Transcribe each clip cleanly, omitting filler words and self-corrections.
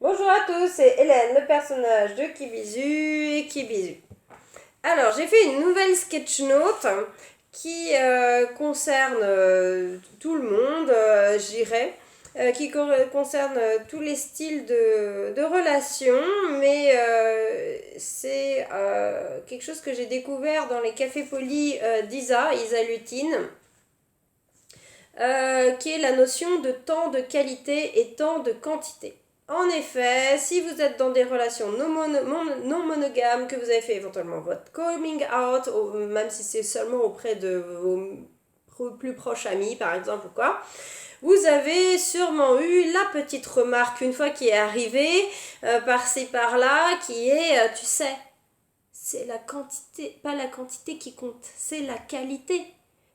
Bonjour à tous, c'est Hélène, le personnage de Kibizu et Kibizu. Alors, j'ai fait une nouvelle sketch note qui concerne tout le monde, j'irais, qui concerne tous les styles de relations, mais c'est quelque chose que j'ai découvert dans les cafés polis Isa Lutine, qui est la notion de temps de qualité et temps de quantité. En effet, si vous êtes dans des relations non monogames, que vous avez fait éventuellement votre coming out, même si c'est seulement auprès de vos plus proches amis, par exemple, ou quoi, vous avez sûrement eu la petite remarque une fois qui est arrivée, par-ci par-là, qui est, tu sais, c'est la quantité, pas la quantité qui compte, c'est la qualité.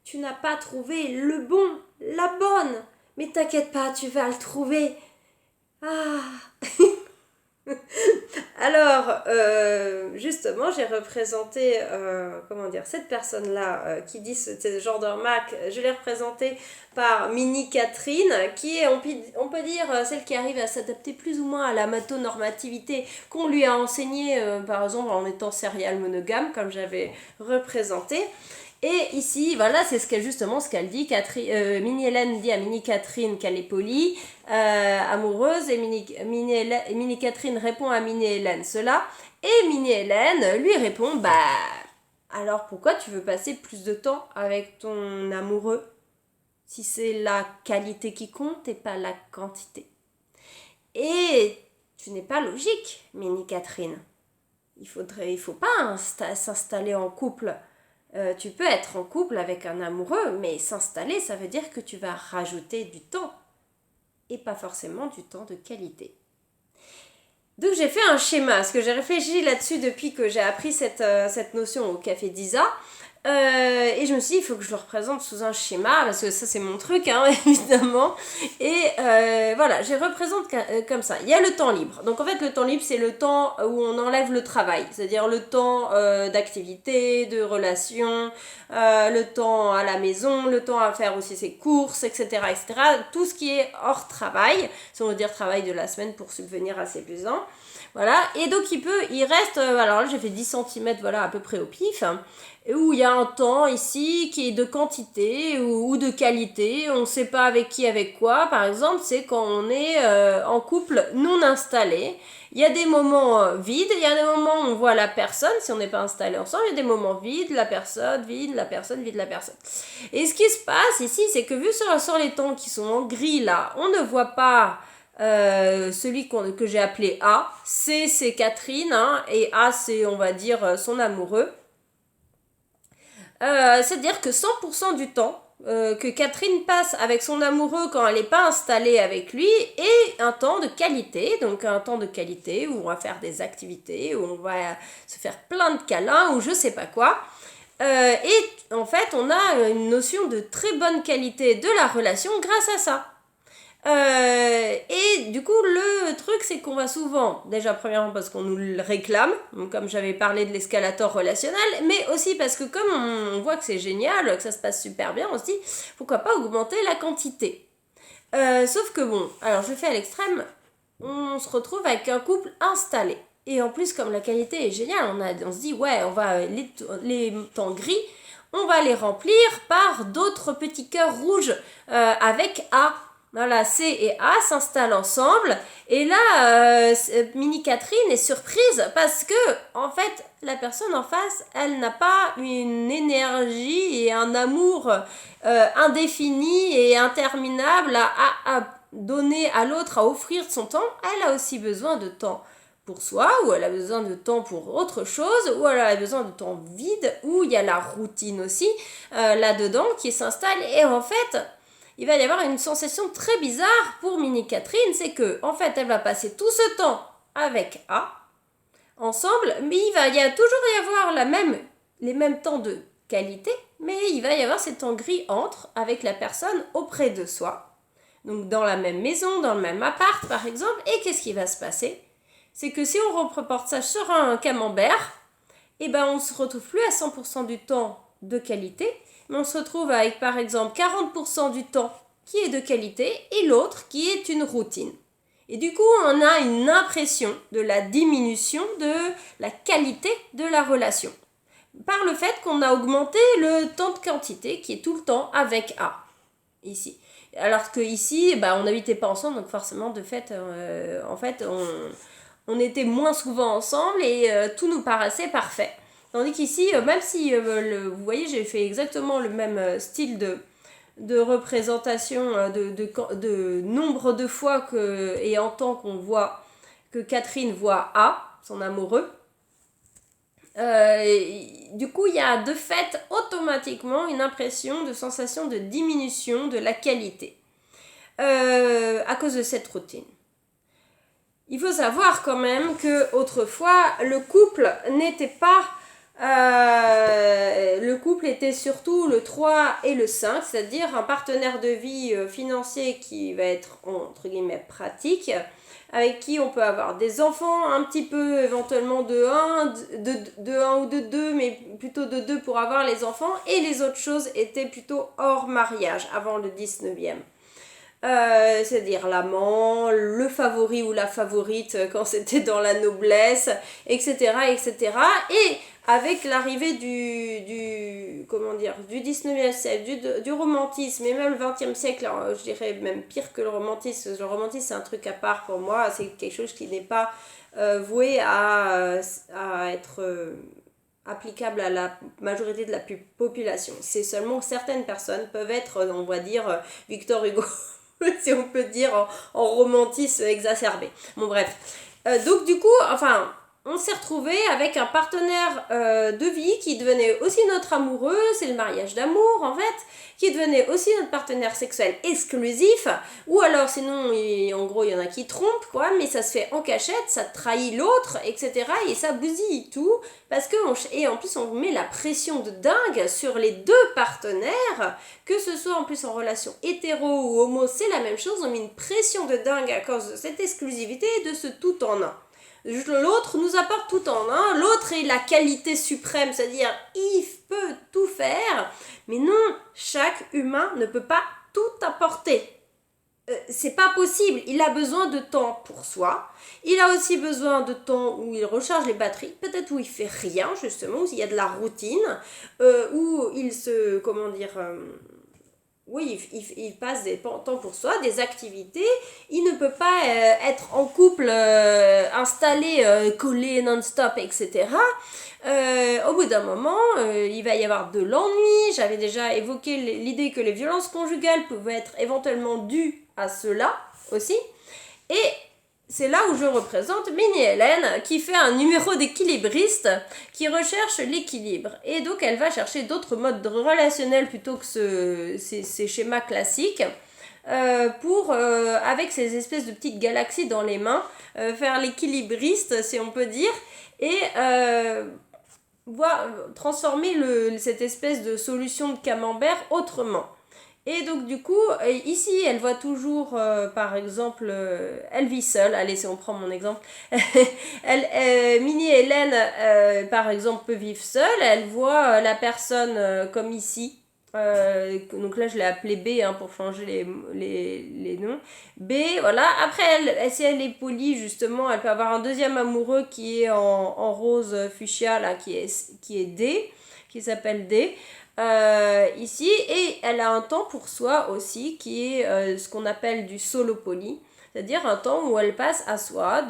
Tu n'as pas trouvé le bon, la bonne, mais t'inquiète pas, tu vas le trouver. Ah. Alors, justement, j'ai représenté, cette personne-là qui dit ce genre de remarque, je l'ai représentée par Mini Catherine, qui est, on peut dire, celle qui arrive à s'adapter plus ou moins à la mato-normativité qu'on lui a enseignée, par exemple, en étant serial monogame, comme j'avais représenté. Et ici, voilà, c'est justement ce qu'elle dit. Mini Hélène dit à Mini Catherine qu'elle est polie, amoureuse, et Mini Catherine répond à Mini Hélène cela. Et Mini Hélène lui répond, bah, alors pourquoi tu veux passer plus de temps avec ton amoureux si c'est la qualité qui compte et pas la quantité? Et tu n'es pas logique, Mini Catherine. Il faut pas s'installer en couple. Tu peux être en couple avec un amoureux, mais s'installer, ça veut dire que tu vas rajouter du temps et pas forcément du temps de qualité. Donc j'ai fait un schéma, parce que j'ai réfléchi là-dessus depuis que j'ai appris cette notion au café d'Isa. Et je me suis dit, il faut que je le représente sous un schéma, parce que ça c'est mon truc, hein, évidemment. Et voilà, je représente comme ça. Il y a le temps libre. Donc en fait, le temps libre, c'est le temps où on enlève le travail. C'est-à-dire le temps d'activité, de relation, le temps à la maison, le temps à faire aussi ses courses, etc., etc. Tout ce qui est hors travail, si on veut dire travail de la semaine pour subvenir à ses besoins. Voilà, et donc il reste, alors là j'ai fait 10 cm, voilà, à peu près au pif, où il y a un temps ici qui est de quantité ou de qualité, on ne sait pas avec qui, avec quoi. Par exemple, c'est quand on est en couple non installé. Il y a des moments vides, il y a des moments où on voit la personne, si on n'est pas installé ensemble, il y a des moments vides, la personne, vide, la personne, vide, la personne. Et ce qui se passe ici, c'est que vu sur les temps qui sont en gris là, on ne voit pas celui que j'ai appelé A. C, c'est Catherine, hein, et A, c'est, on va dire, son amoureux. C'est-à-dire que 100% du temps que Catherine passe avec son amoureux quand elle n'est pas installée avec lui est un temps de qualité, donc un temps de qualité où on va faire des activités, où on va se faire plein de câlins ou je sais pas quoi. Et en fait, on a une notion de très bonne qualité de la relation grâce à ça. Et du coup, le truc, c'est qu'on va souvent, déjà premièrement parce qu'on nous le réclame, comme j'avais parlé de l'escalator relationnel, mais aussi parce que comme on voit que c'est génial, que ça se passe super bien, on se dit, pourquoi pas augmenter la quantité. Sauf que bon, alors je fais à l'extrême, on se retrouve avec un couple installé. Et en plus, comme la qualité est géniale, on se dit, ouais, on va les temps gris, on va les remplir par d'autres petits cœurs rouges avec A. Voilà, C et A s'installent ensemble. Et là, Mini Catherine est surprise parce que, en fait, la personne en face, elle n'a pas une énergie et un amour indéfini et interminable à donner à l'autre, à offrir son temps. Elle a aussi besoin de temps pour soi, ou elle a besoin de temps pour autre chose, ou elle a besoin de temps vide, ou il y a la routine aussi là-dedans qui s'installe. Et en fait, il va y avoir une sensation très bizarre pour Mini Catherine, c'est que en fait elle va passer tout ce temps avec A ensemble, mais il va toujours y avoir les mêmes temps de qualité, mais il va y avoir ces temps gris entre avec la personne auprès de soi, donc dans la même maison, dans le même appart par exemple. Et qu'est-ce qui va se passer? C'est que si on reporte ça sur un camembert, et ben on se retrouve plus à 100% du temps de qualité, mais on se retrouve avec par exemple 40% du temps qui est de qualité et l'autre qui est une routine. Et du coup, on a une impression de la diminution de la qualité de la relation. Par le fait qu'on a augmenté le temps de quantité qui est tout le temps avec A, ici. Alors que ici, on n'habitait pas ensemble, donc forcément, de fait, on était moins souvent ensemble et tout nous paraissait parfait. Tandis qu'ici, même si, vous voyez, j'ai fait exactement le même style de représentation, de nombre de fois et en temps qu'on voit que Catherine voit A, son amoureux. Du coup, il y a de fait automatiquement une impression de sensation de diminution de la qualité à cause de cette routine. Il faut savoir quand même que autrefois le couple n'était pas le couple était surtout le 3 et le 5, c'est-à-dire un partenaire de vie financier qui va être entre guillemets pratique, avec qui on peut avoir des enfants, un petit peu éventuellement de 1 ou de 2, mais plutôt de 2 pour avoir les enfants, et les autres choses étaient plutôt hors mariage, avant le 19e. C'est-à-dire l'amant, le favori ou la favorite quand c'était dans la noblesse, etc., etc. Et avec l'arrivée du 19e siècle, du romantisme, et même le 20e siècle, je dirais même pire que le romantisme c'est un truc à part pour moi, c'est quelque chose qui n'est pas voué à être applicable à la majorité de la population. C'est seulement certaines personnes peuvent être, on va dire, Victor Hugo, si on peut dire, en romantisme exacerbé. Bon, bref. Donc, du coup, on s'est retrouvé avec un partenaire de vie qui devenait aussi notre amoureux, c'est le mariage d'amour en fait, qui devenait aussi notre partenaire sexuel exclusif, ou alors sinon, en gros, il y en a qui trompent, quoi, mais ça se fait en cachette, ça trahit l'autre, etc. Et ça bousille tout, parce que, et en plus, on met la pression de dingue sur les deux partenaires, que ce soit en plus en relation hétéro ou homo, c'est la même chose, on met une pression de dingue à cause de cette exclusivité et de ce tout en un. L'autre nous apporte tout en un, l'autre est la qualité suprême, c'est-à-dire il peut tout faire, mais non, chaque humain ne peut pas tout apporter. C'est pas possible, il a besoin de temps pour soi, il a aussi besoin de temps où il recharge les batteries, peut-être où il fait rien justement, où il y a de la routine, où il se, oui, il passe des temps pour soi, des activités. Il ne peut pas être en couple, installé, collé non-stop, etc. Au bout d'un moment, il va y avoir de l'ennui. J'avais déjà évoqué l'idée que les violences conjugales pouvaient être éventuellement dues à cela aussi. Et c'est là où je représente Mini Hélène qui fait un numéro d'équilibriste qui recherche l'équilibre. Et donc elle va chercher d'autres modes relationnels plutôt que ces schémas classiques pour, avec ces espèces de petites galaxies dans les mains, faire l'équilibriste si on peut dire, et transformer cette espèce de solution de camembert autrement. Et donc du coup, ici, elle voit toujours, par exemple, elle vit seule, allez, si on prend mon exemple, Mini Hélène, par exemple, peut vivre seule, elle voit la personne comme ici, donc là je l'ai appelée B pour changer les noms, B, voilà, après si elle est polie, justement, elle peut avoir un deuxième amoureux qui est en rose fuchsia, là, qui est D, qui s'appelle D, ici, et elle a un temps pour soi aussi qui est ce qu'on appelle du solo poly, c'est-à-dire un temps où elle passe à soi,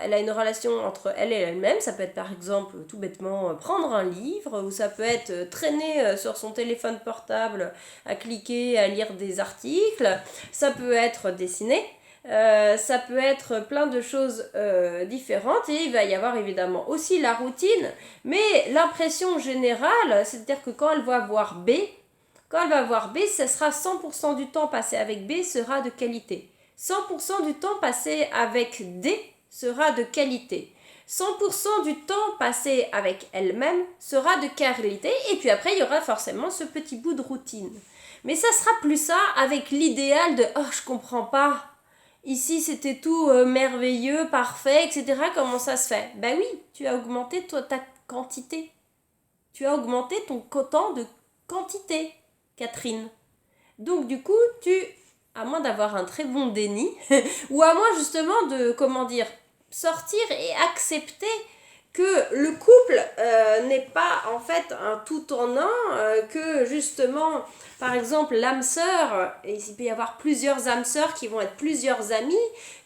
elle a une relation entre elle et elle-même, ça peut être par exemple tout bêtement prendre un livre, ou ça peut être traîner sur son téléphone portable à cliquer, à lire des articles, ça peut être dessiner, ça peut être plein de choses différentes, et il va y avoir évidemment aussi la routine, mais l'impression générale, c'est-à-dire que quand elle va voir B, ça sera 100% du temps passé avec B sera de qualité. 100% du temps passé avec D sera de qualité. 100% du temps passé avec elle-même sera de qualité, et puis après il y aura forcément ce petit bout de routine. Mais ça sera plus ça avec l'idéal de « oh je comprends pas ». Ici, c'était tout merveilleux, parfait, etc. Comment ça se fait? Ben oui, tu as augmenté ta quantité. Tu as augmenté ton temps de quantité, Catherine. Donc, du coup, tu à moins d'avoir un très bon déni, ou à moins justement de, sortir et accepter que le couple n'est pas en fait un tout en un, que justement, par exemple, l'âme sœur, et il peut y avoir plusieurs âmes sœurs qui vont être plusieurs amis,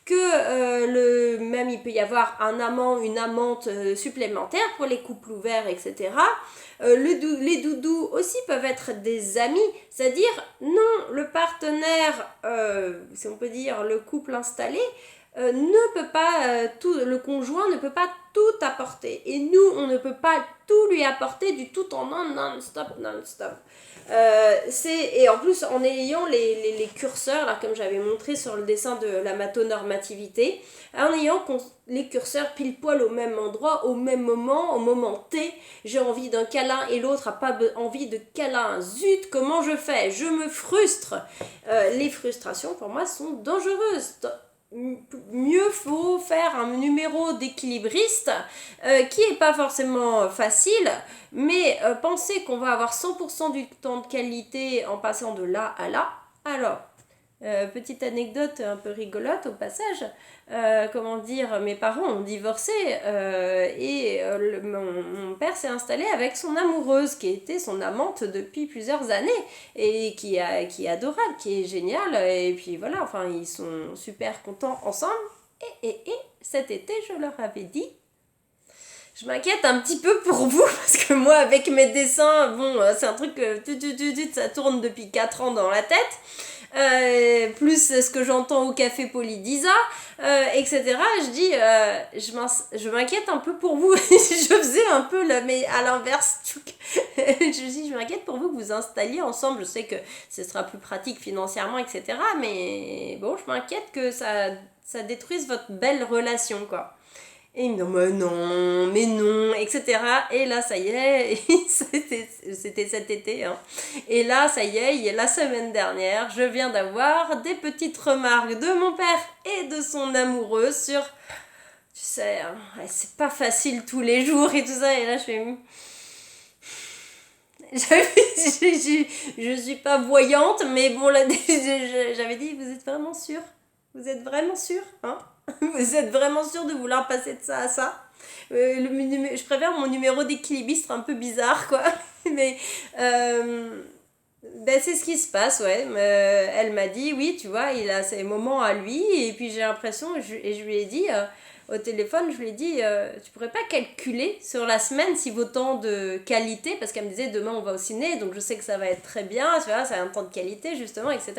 que même il peut y avoir un amant, une amante supplémentaire pour les couples ouverts, etc. Les doudous aussi peuvent être des amis, c'est-à-dire non, le partenaire, si on peut dire le couple installé, ne peut pas le conjoint ne peut pas tout apporter, et nous on ne peut pas tout lui apporter du tout en un non-stop. Et en plus en ayant les curseurs là, comme j'avais montré sur le dessin de la matonormativité, en ayant les curseurs pile poil au même endroit, au même moment, au moment T, j'ai envie d'un câlin et l'autre a pas envie de câlin, zut, comment je fais, je me frustre. Les frustrations pour moi sont dangereuses. Mieux faut faire un numéro d'équilibriste qui est pas forcément facile, mais penser qu'on va avoir 100% du temps de qualité en passant de là à là. Alors, petite anecdote un peu rigolote au passage, mes parents ont divorcé mon père s'est installé avec son amoureuse qui était son amante depuis plusieurs années et qui est adorable, qui est géniale, et puis voilà, enfin ils sont super contents ensemble, et cet été je leur avais dit, je m'inquiète un petit peu pour vous, parce que moi avec mes dessins, bon c'est un truc que ça tourne depuis 4 ans dans la tête, plus ce que j'entends au café Polydisa, etc. Je dis, je m'inquiète un peu pour vous. Je faisais un peu mais à l'inverse. Je m'inquiète pour vous que vous installiez ensemble. Je sais que ce sera plus pratique financièrement, etc. Mais bon, je m'inquiète que ça détruise votre belle relation, quoi. Et il me dit, mais non, etc. Et là, ça y est, c'était cet été. Hein. Et là, ça y est, la semaine dernière, je viens d'avoir des petites remarques de mon père et de son amoureuse sur, tu sais, hein, c'est pas facile tous les jours et tout ça. Et là, je fais... Je suis pas voyante, mais bon, là, j'avais dit, vous êtes vraiment sûr? Vous êtes vraiment sûr, hein? Vous êtes vraiment sûr de vouloir passer de ça à ça? Je préfère mon numéro d'équilibriste un peu bizarre, quoi. Mais c'est ce qui se passe, ouais. Elle m'a dit, oui, tu vois, il a ses moments à lui. Et puis j'ai l'impression, et je lui ai dit, au téléphone, je lui ai dit, tu pourrais pas calculer sur la semaine si vos temps de qualité, parce qu'elle me disait, demain on va au ciné, donc je sais que ça va être très bien, tu vois, ça a un temps de qualité, justement, etc.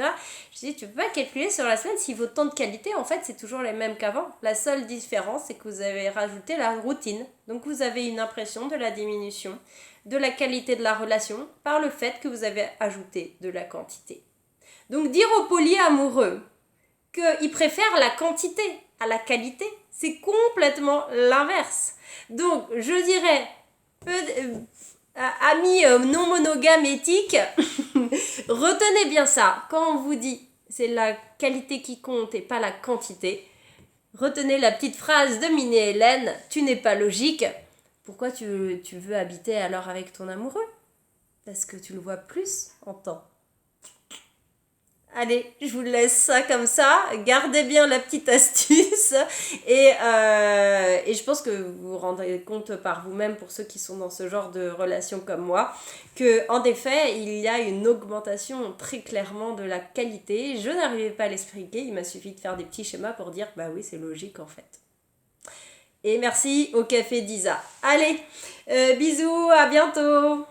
Je lui ai dit, tu peux pas calculer sur la semaine si vos temps de qualité, en fait, c'est toujours les mêmes qu'avant. La seule différence, c'est que vous avez rajouté la routine. Donc vous avez une impression de la diminution de la qualité de la relation par le fait que vous avez ajouté de la quantité. Donc dire aux polyamoureux qu'ils préfèrent la quantité à la qualité, c'est complètement l'inverse. Donc je dirais, amis non monogames éthiques, retenez bien ça. Quand on vous dit c'est la qualité qui compte et pas la quantité, retenez la petite phrase de Minnie et Hélène, tu n'es pas logique. Pourquoi tu veux habiter alors avec ton amoureux? Parce que tu le vois plus en temps. Allez, je vous laisse ça comme ça. Gardez bien la petite astuce. Et je pense que vous vous rendrez compte par vous-même, pour ceux qui sont dans ce genre de relation comme moi, que en effet, il y a une augmentation très clairement de la qualité. Je n'arrivais pas à l'expliquer. Il m'a suffi de faire des petits schémas pour dire, bah oui, c'est logique en fait. Et merci au Café d'Isa. Allez, bisous, à bientôt.